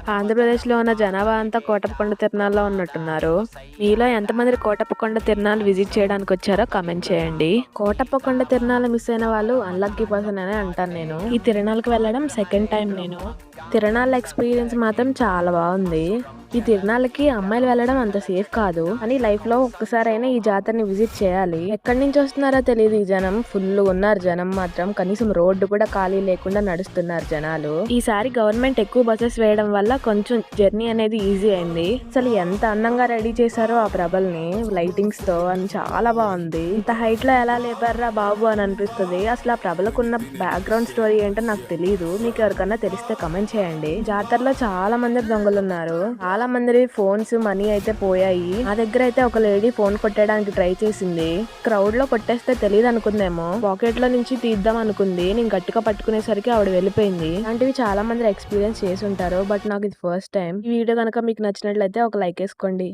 ఆంధ్రప్రదేశ్‌లో ఉన్న జనాభా అంతా కోటప్పకొండ తిరునాళ్ళలో ఉన్నట్టున్నారు. మీలో ఎంతమంది కోటప్పకొండ తిరునాళ్ళు విజిట్ చేయడానికొచ్చారో కామెంట్ చేయండి. కోటప్పకొండ తిరునాళ్ళు మిస్ అయిన వాళ్ళు అన్‌లక్కీ పర్సన్ అనే అంటాను నేను. ఈ తిరునాళ్ళకి వెళ్ళడం సెకండ్ టైం నేను. తిరునాళ్ళ ఎక్స్‌పీరియన్స్ మాత్రం చాలా బాగుంది. ఈ తిరునాళ్ళకి అమ్మాయిలు వెళ్ళడం అంత సేఫ్ కాదు అని లైఫ్‌లో ఒక్కసారైనా ఈ జాతరని విజిట్ చేయాలి. ఎక్కడి నుంచి వస్తున్నారో తెలియదు ఈ జనం. ఫుల్‌గా ఉన్నారు జనం మాత్రం. కనీసం రోడ్డు కూడా ఖాళీ లేకుండా నడుస్తున్నారు జనాలు. ఈసారి గవర్నమెంట్ ఎక్కువ బసెస్ వేయడం వల్ల కొంచెం జర్నీ అనేది ఈజీ అయింది. అసలు ఎంత అందంగా రెడీ చేశారో ఆ ప్రభల్ని లైటింగ్స్ తో అని చాలా బాగుంది. ఇంత హైట్ లో ఎలా లేపారా బాబు అని అనిపిస్తుంది. అసలు ఆ ప్రభలకున్న బ్యాక్గ్రౌండ్ స్టోరీ ఏంటో నాకు తెలియదు. మీకు ఎవరికన్నా తెలిస్తే కమెంట్ చేయండి. జాతరలో చాలా మంది దొంగలు ఉన్నారు. చాలా మంది ఫోన్స్ మనీ అయితే పోయాయి. నా దగ్గర అయితే ఒక లేడీ ఫోన్ కొట్టడానికి ట్రై చేసింది. క్రౌడ్ లో కొట్టేస్తే తెలియదు అనుకుందేమో. పాకెట్ లో నుంచి తీద్దాం అనుకుంది. నేను గట్టిగా పట్టుకునేసరికి ఆవిడ వెళ్ళిపోయింది. అలాంటివి చాలా మంది ఎక్స్పీరియన్స్ చేసి ఉంటారు. బట్ నాకు ఇది ఫస్ట్ టైం. ఈ వీడియో కనుక మీకు నచ్చినట్లయితే ఒక లైక్ వేసుకోండి.